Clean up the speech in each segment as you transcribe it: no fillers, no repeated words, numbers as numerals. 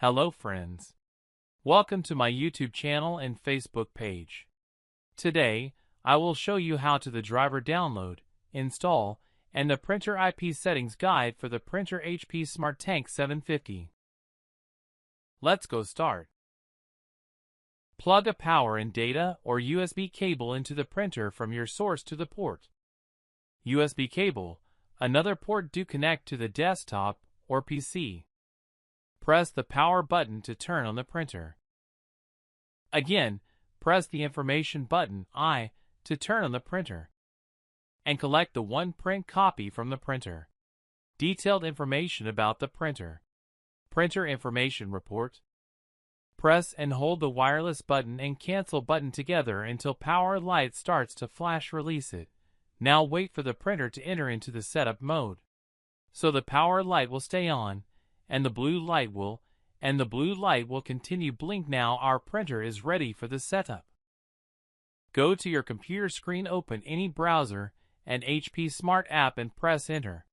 Hello friends. Welcome to my YouTube channel and Facebook page. Today, I will show you how to the driver download, install, and the printer IP settings guide for the printer HP Smart Tank 750. Let's go start. Plug a power and data or USB cable into the printer from your source to the port. USB cable, another port do connect to the desktop or PC. Press the power button to turn on the printer. Again, press the information button I to turn on the printer. And collect the one print copy from the printer. Detailed information about the printer. Printer information report. Press and hold the wireless button and cancel button together until power light starts to flash. Release it. Now wait for the printer to enter into the setup mode. So the power light will stay on, and the blue light will continue blink. Now our printer is ready for the setup. Go to your computer screen, open any browser and HP Smart app and press enter.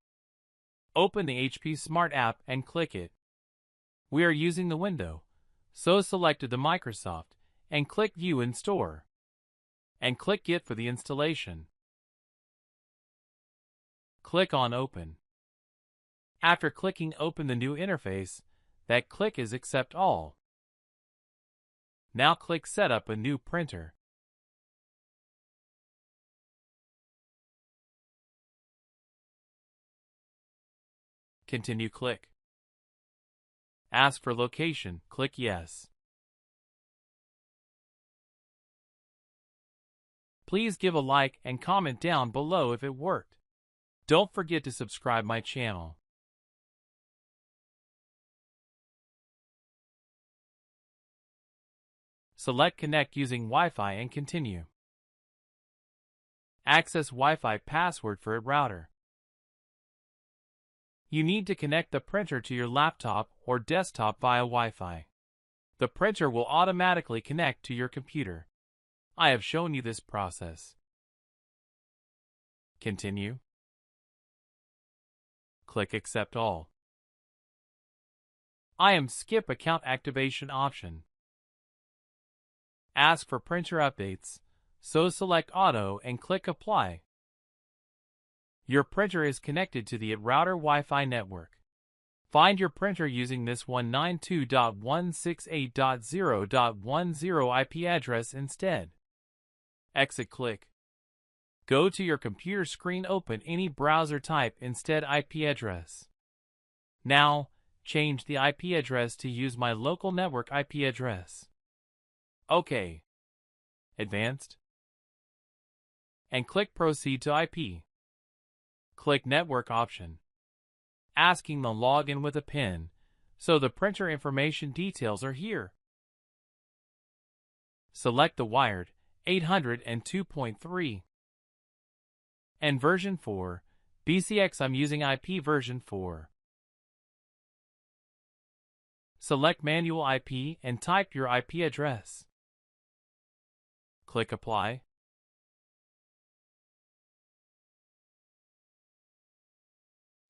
Open the HP Smart app and click it. We are using the window, so selected the Microsoft and click View and Store. And click Get for the installation. Click on Open. After clicking Open the new interface, that click is Accept All. Now click Set up a new printer. Continue click. Ask for location, click Yes. Please give a like and comment down below if it worked. Don't forget to subscribe my channel. Select Connect using Wi-Fi and continue. Access Wi-Fi password for a router. You need to connect the printer to your laptop or desktop via Wi-Fi. The printer will automatically connect to your computer. I have shown you this process. Continue. Click Accept All. I am skip account activation option. Ask for printer updates, so select Auto and click Apply. Your printer is connected to the router Wi-Fi network. Find your printer using this 192.168.0.10 IP address instead. Exit click. Go to your computer screen, open any browser, type instead IP address. Now, change the IP address to use my local network IP address. OK. Advanced. And click Proceed to IP. Click Network option. Asking the login with a PIN, so the printer information details are here. Select the wired 802.3 and version 4, BCX. I'm using IP version 4. Select manual IP and type your IP address. Click Apply.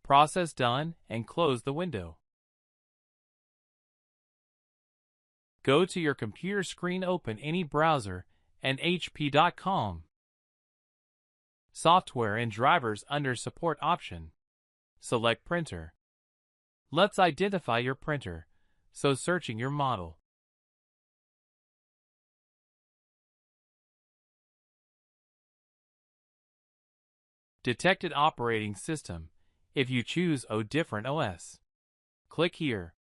Process done and close the window. Go to your computer screen, open any browser and hp.com. Software and drivers under Support option. Select Printer. Let's identify your printer, so searching your model. Detected operating system. If you choose a different OS, click here.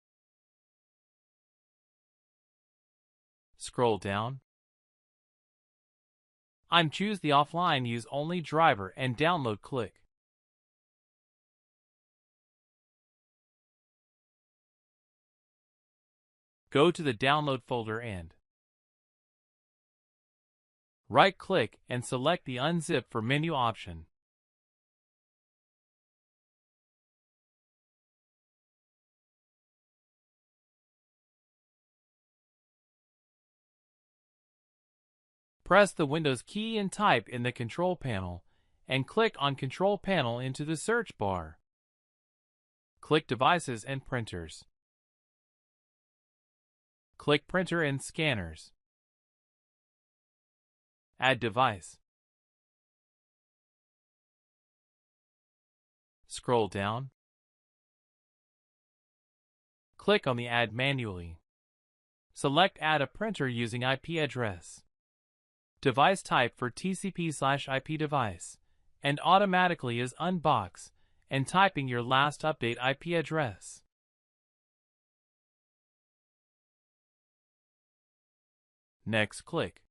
Scroll down. I'm choose the offline use only driver and download, click. Go to the download folder and right click and select the unzip for menu option. Press the Windows key and type in the control panel, and click on Control Panel into the search bar. Click Devices and Printers. Click Printer and Scanners. Add device. Scroll down. Click on the Add manually. Select Add a printer using IP address. Device type for TCP/IP device, and automatically is unbox and typing your last update IP address. Next click.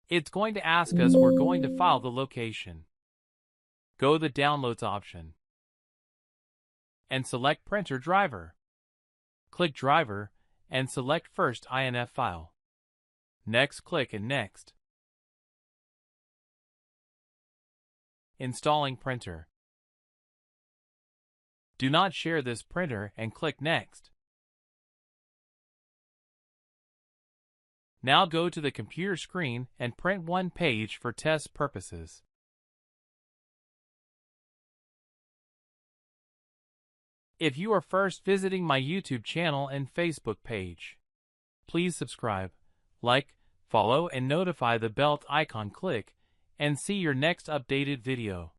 It's going to ask us we're going to file the location. Go the Downloads option and select Printer Driver. Click Driver and select First INF file. Next click and Next. Installing printer. Do not share this printer and click Next. Now go to the computer screen and print one page for test purposes. If you are first visiting my YouTube channel and Facebook page, please subscribe, like, follow and notify the bell icon. Click and see your next updated video.